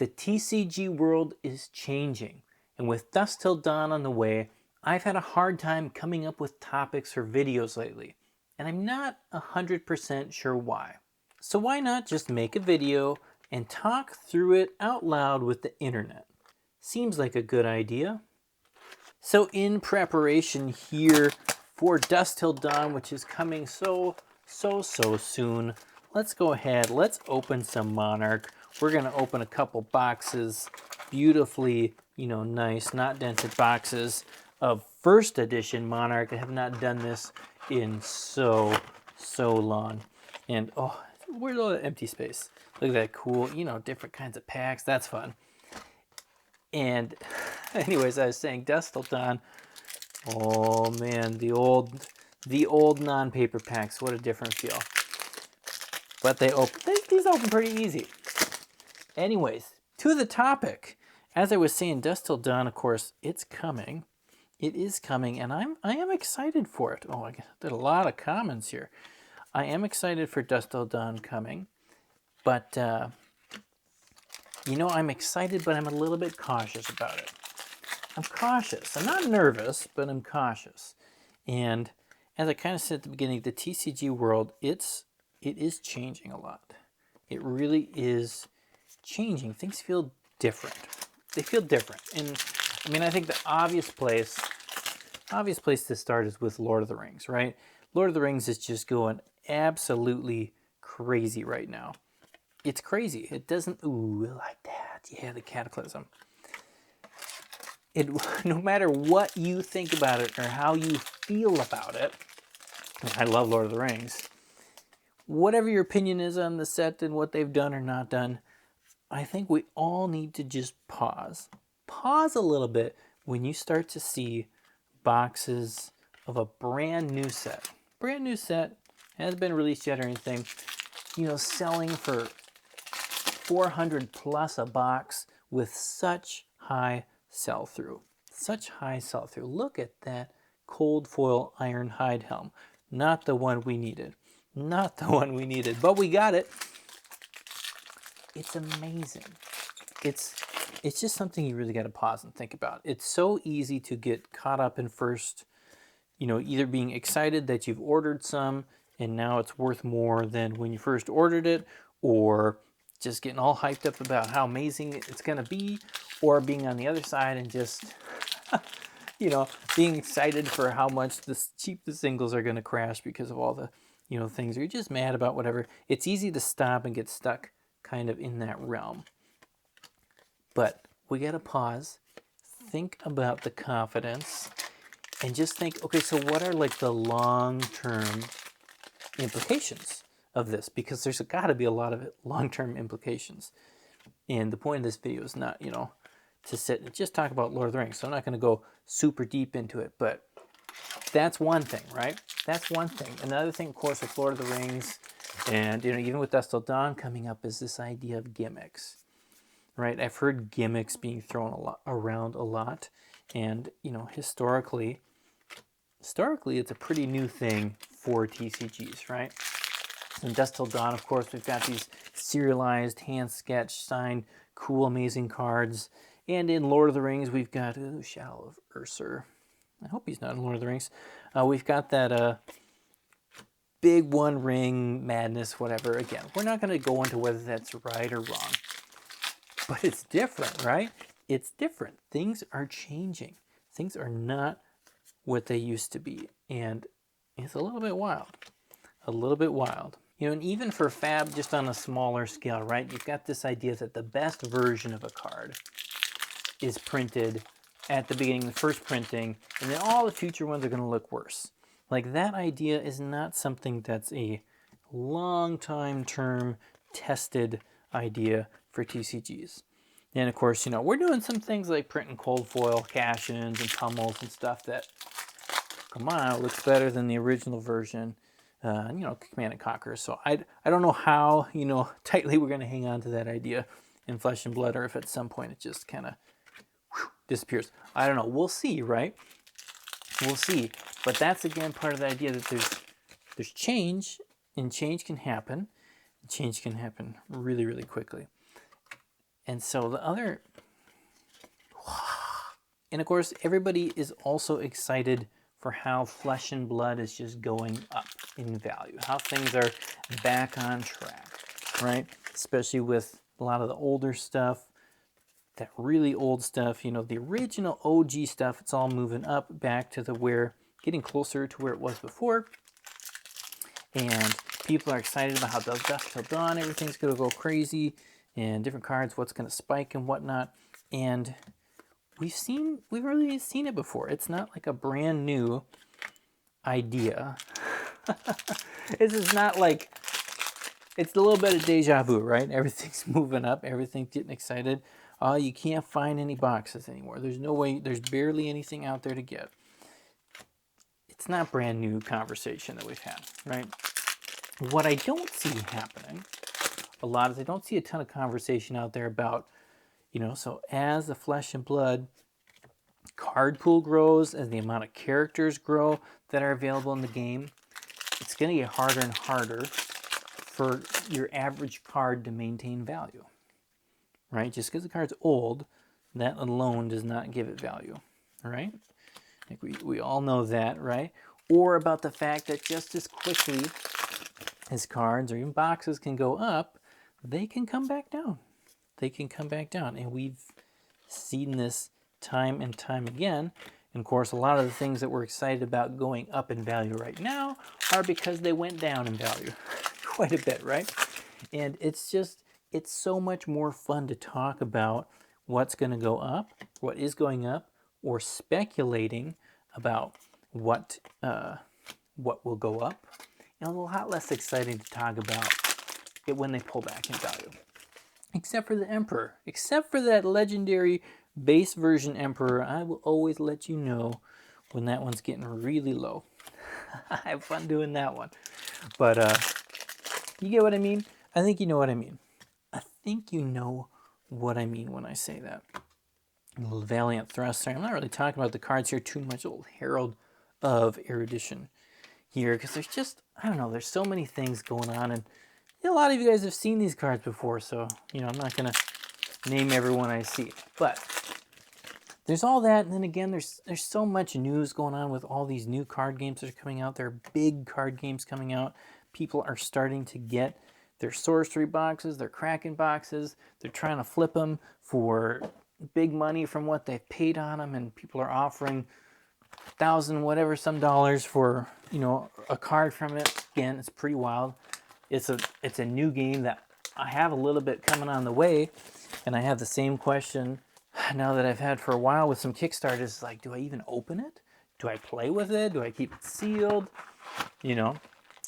The TCG world is changing, and with Dusk Till Dawn on the way, I've had a hard time coming up with topics for videos lately, and I'm not 100% sure why. So why not just make a video and talk through it out loud with the internet? Seems like a good idea. So in preparation here for Dusk Till Dawn, which is coming so soon, let's go ahead, let's open some Monarch. We're gonna open a couple boxes, beautifully, nice, not dented boxes of first edition Monarch. I have not done this in so long. And oh, where's all the empty space? Look at that cool, different kinds of packs. That's fun. And anyways, I was saying Dusk Till Dawn. Oh man, the old non-paper packs. What a different feel. But these open pretty easy. Anyways, to the topic. As I was saying, Dusk Till Dawn, of course, it's coming. It is coming, and I am excited for it. Oh, I did a lot of comments here. I am excited for Dusk Till Dawn coming, but I'm excited, but I'm a little bit cautious about it. I'm cautious. I'm not nervous, but I'm cautious. And as I kind of said at the beginning, the TCG world, it is changing a lot. It really is changing. Things feel different. They feel different. And I mean, I think the obvious place to start is with Lord of the Rings, right? Lord of the Rings is just going absolutely crazy right now. It's crazy. It doesn't, ooh, I like that. Yeah, the Cataclysm. No matter what you think about it or how you feel about it, I love Lord of the Rings. Whatever your opinion is on the set and what they've done or not done, I think we all need to just pause. Pause a little bit when you start to see boxes of a brand new set. Brand new set, hasn't been released yet or anything, selling for $400 plus a box with such high sell-through. Such high sell-through. Look at that cold foil iron hide helm. Not the one we needed. Not the one we needed, but we got it. It's amazing. It's just something you really got to pause and think about. It's so easy to get caught up in first, either being excited that you've ordered some and now it's worth more than when you first ordered it, or just getting all hyped up about how amazing it's going to be, or being on the other side and just, being excited for how much the singles are going to crash because of all the, things. Or you're just mad about whatever. It's easy to stop and get stuck kind of in that realm. But we got to pause, think about the confidence, and just think, okay, so what are like the long-term implications of this? Because there's got to be a lot of long-term implications. And the point of this video is not, to sit and just talk about Lord of the Rings. So I'm not going to go super deep into it, but that's one thing, right? That's one thing. Another thing, of course, with Lord of the Rings, and even with Dusk Till Dawn coming up, is this idea of gimmicks, right? I've heard gimmicks being thrown around a lot, and historically, it's a pretty new thing for TCGs, right? So in Dusk Till Dawn, of course, we've got these serialized, hand-sketched, signed, cool, amazing cards. And in Lord of the Rings, we've got Shadow of Ursa. I hope he's not in Lord of the Rings. We've got that big One Ring madness, whatever. Again, we're not going to go into whether that's right or wrong. But it's different, right? It's different. Things are changing. Things are not what they used to be. And it's a little bit wild. A little bit wild. And even for Fab, just on a smaller scale, right? You've got this idea that the best version of a card is printed at the beginning, the first printing, and then all the future ones are going to look worse. Like, that idea is not something that's a long term tested idea for TCGs. And of course, we're doing some things like printing cold foil cash-ins and pummels and stuff that, come on, it looks better than the original version. Command and Conquer. So I don't know how, tightly we're going to hang on to that idea in Flesh and Blood, or if at some point it just kind of disappears. I don't know. We'll see, right? We'll see. But that's, again, part of the idea that there's change, and change can happen. Change can happen really, really quickly. And so the other, and of course, everybody is also excited for how Flesh and Blood is just going up in value, how things are back on track, right? Especially with a lot of the older stuff, that really old stuff, you know, the original OG stuff, it's all moving up back to the where, getting closer to where it was before. And people are excited about how Dusk Till Dawn, everything's going to go crazy, and different cards, what's going to spike and whatnot. And we've really seen it before. It's not like a brand new idea. This is not like, it's a little bit of deja vu, right? Everything's moving up, everything's getting excited. You can't find any boxes anymore. There's no way, there's barely anything out there to get. It's not brand new conversation that we've had, right? What I don't see happening a lot is I don't see a ton of conversation out there about, you know, so as the Flesh and Blood card pool grows, as the amount of characters grow that are available in the game, it's going to get harder and harder for your average card to maintain value, right? Just because the card's old, that alone does not give it value, right? I think we all know that, right? Or about the fact that just as quickly as cards or even boxes can go up, they can come back down. They can come back down. And we've seen this time and time again. And of course, a lot of the things that we're excited about going up in value right now are because they went down in value quite a bit, right? And it's just, it's so much more fun to talk about what's going to go up, what is going up, or speculating about what will go up. And a lot less exciting to talk about it when they pull back in value. Except for the Emperor. Except for that legendary base version Emperor, I will always let you know when that one's getting really low. I have fun doing that one. But you get what I mean? I think you know what I mean. I think you know what I mean when I say that. A little Valiant Thruster. I'm not really talking about the cards here too much. A little Herald of Erudition here, because there's just, I don't know, there's so many things going on, and a lot of you guys have seen these cards before, so, you know, I'm not going to name everyone I see. But there's all that, and then again, there's so much news going on with all these new card games that are coming out. There are big card games coming out. People are starting to get their sorcery boxes, their Kraken boxes. They're trying to flip them for big money from what they've paid on them, and people are offering $1,000 dollars for, you know, a card from it. Again, it's pretty wild. It's a new game that I have a little bit coming on the way, and I have the same question now that I've had for a while with some Kickstarters. Like, do I even open it? Do I play with it? Do I keep it sealed? You know,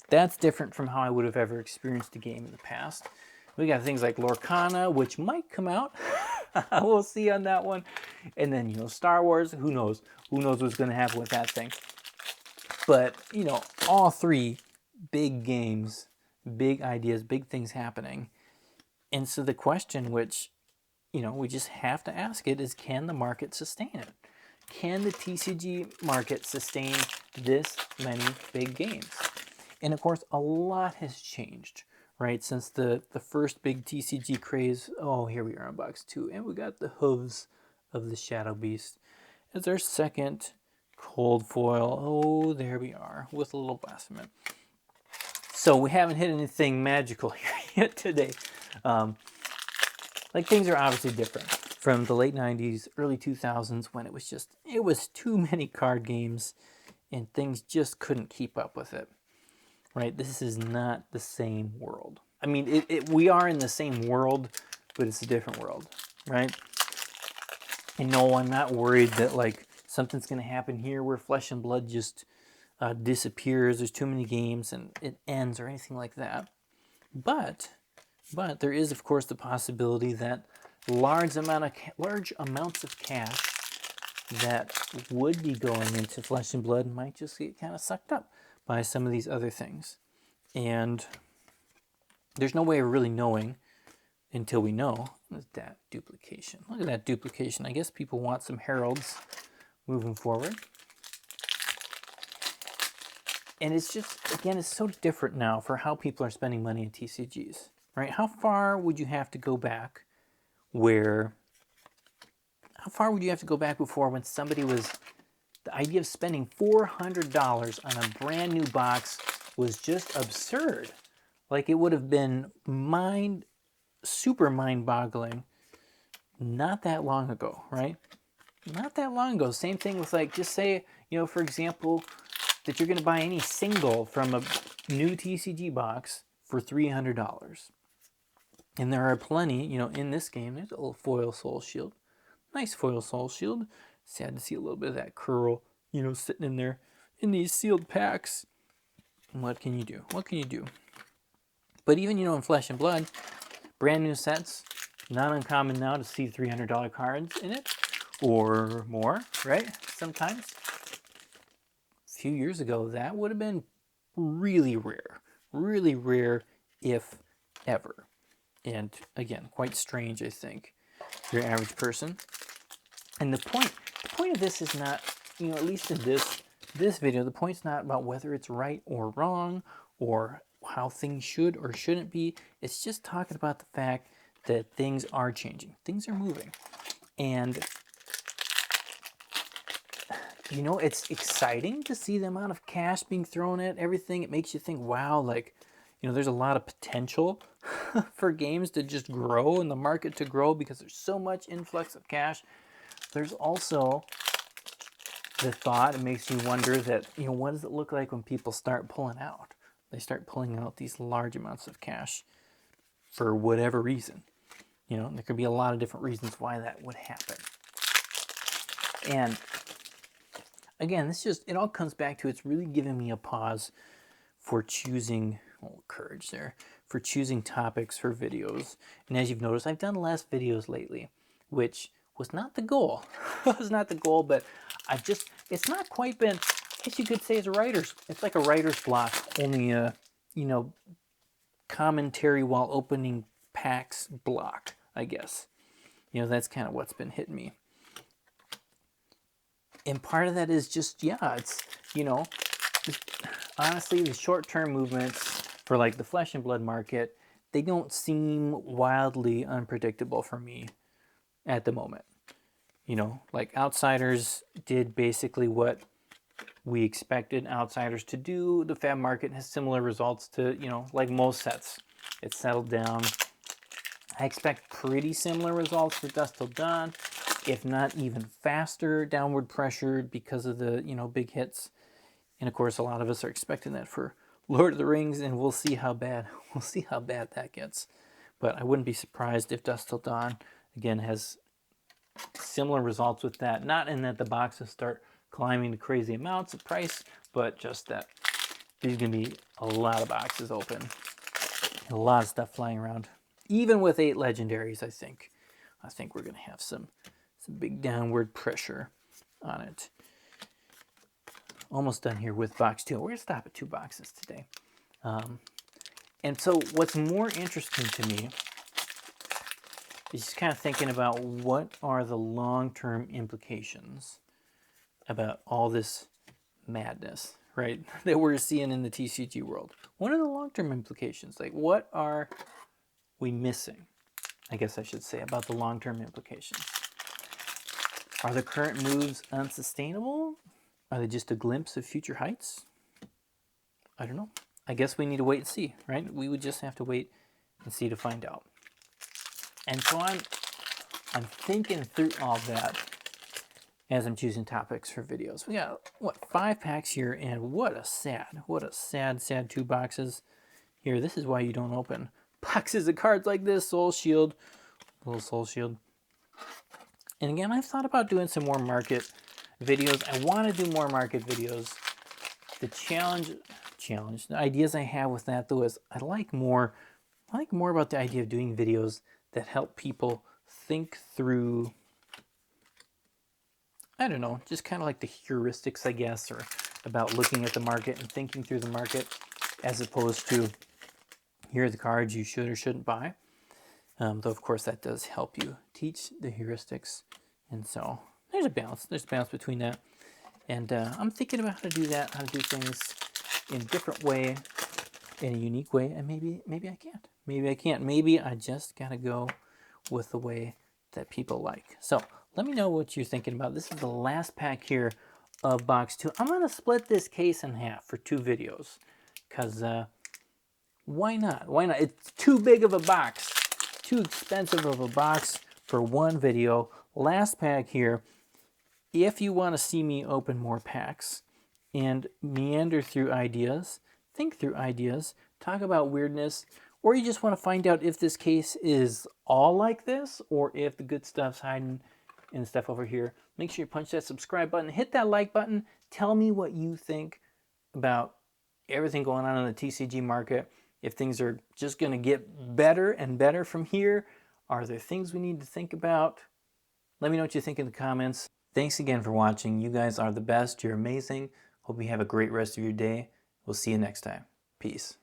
that's different from how I would have ever experienced the game in the past. We got things like Lorcana, which might come out. We'll see on that one. And then, you know, Star Wars, who knows? Who knows what's going to happen with that thing? But, you know, all three big games, big ideas, big things happening. And so the question, which, you know, we just have to ask it, is can the market sustain it? Can the TCG market sustain this many big games? And of course, a lot has changed, right? Since the first big TCG craze. Oh, here we are on box 2. And we got the hooves of the Shadow Beast as our second cold foil. Oh, there we are with a little blasphemy. So we haven't hit anything magical here yet today. Like, things are obviously different from the late 90s, early 2000s, when it was too many card games and things just couldn't keep up with it, right? This is not the same world. I mean, we are in the same world, but it's a different world, right? And no, I'm not worried that, like, something's going to happen here where Flesh and Blood just disappears, there's too many games, and it ends or anything like that. But there is, of course, the possibility that large amounts of cash that would be going into Flesh and Blood might just get kind of sucked up by some of these other things. And there's no way of really knowing until we know. What's that duplication? Look at that duplication. I guess people want some heralds moving forward. And it's just, again, it's so different now for how people are spending money in TCGs, right? How far would you have to go back where, how far would you have to go back before when somebody was, the idea of spending $400 on a brand new box was just absurd. Like, it would have been super mind-boggling not that long ago, right? Not that long ago. Same thing with, like, just say, you know, for example, that you're going to buy any single from a new TCG box for $300. And there are plenty, you know, in this game. There's a little foil soul shield. Nice foil soul shield. Sad to see a little bit of that curl, you know, sitting in there in these sealed packs. And what can you do? What can you do? But even, you know, in Flesh and Blood, brand new sets, not uncommon now to see $300 cards in it or more, right? Sometimes. A few years ago, that would have been really rare, if ever. And again, quite strange, I think, for your average person. And the point of this is not, you know, at least in this video, the point's not about whether it's right or wrong or how things should or shouldn't be. It's just talking about the fact that things are changing. Things are moving. And, you know, it's exciting to see the amount of cash being thrown at everything. It makes you think, wow, like, you know, there's a lot of potential for games to just grow and the market to grow because there's so much influx of cash. There's also the thought, it makes you wonder that, you know, what does it look like when people start pulling out? They start pulling out these large amounts of cash for whatever reason. You know, there could be a lot of different reasons why that would happen. And again, it all comes back to, it's really giving me a pause for choosing, courage there, for choosing topics for videos. And as you've noticed, I've done less videos lately, which was not the goal. It was not the goal, but it's not quite been, I guess you could say it's like a writer's block, only a, you know, commentary while opening packs block, I guess. You know, that's kind of what's been hitting me. And part of that is just, yeah, it's, you know, honestly, the short-term movements for like the Flesh and Blood market, they don't seem wildly unpredictable for me at the moment. You know, like Outsiders did basically what we expected Outsiders to do. The Fab market has similar results to, you know, like most sets. It's settled down. I expect pretty similar results for Dusk Till Dawn, if not even faster downward pressure because of the, you know, big hits. And of course, a lot of us are expecting that for Lord of the Rings, and we'll see how bad that gets. But I wouldn't be surprised if Dusk Till Dawn again has similar results with that. Not in that the boxes start climbing to crazy amounts of price, but just that there's going to be a lot of boxes open, a lot of stuff flying around. Even with 8 legendaries, I think we're going to have some big downward pressure on it. Almost done here with box 2. We're going to stop at 2 boxes today. And so what's more interesting to me is just kind of thinking about what are the long-term implications about all this madness, right, that we're seeing in the TCG world. What are the long-term implications? Like, what are we missing, I guess I should say, about the long-term implications? Are the current moves unsustainable? Are they just a glimpse of future heights? I don't know. I guess we need to wait and see, right? We would just have to wait and see to find out. And so I'm thinking through all that as I'm choosing topics for videos. We got, what, 5 packs here, and what a sad 2 boxes here. This is why you don't open boxes of cards like this. Soul Shield, little Soul Shield. And again, I've thought about doing some more market videos. I want to do more market videos. The challenge, the ideas I have with that though is I like more about the idea of doing videos that help people think through, I don't know, just kind of like the heuristics, I guess, or about looking at the market and thinking through the market, as opposed to here are the cards you should or shouldn't buy. Though of course that does help you teach the heuristics, and so there's a balance. There's a balance between that, and I'm thinking about how to do that, how to do things in a different way, in a unique way, and maybe I can't. Maybe I can't. Maybe I just gotta go with the way that people like. So let me know what you're thinking about. This is the last pack here of box 2. I'm going to split this case in half for 2 videos because why not? Why not? It's too big of a box, too expensive of a box for one video. Last pack here. If you want to see me open more packs and meander through ideas, think through ideas, talk about weirdness, or you just want to find out if this case is all like this or if the good stuff's hiding in stuff over here, make sure you punch that subscribe button, hit that like button, tell me what you think about everything going on in the TCG market. If things are just going to get better and better from here, are there things we need to think about? Let me know what you think in the comments. Thanks again for watching. You guys are the best. You're amazing. Hope you have a great rest of your day. We'll see you next time. Peace.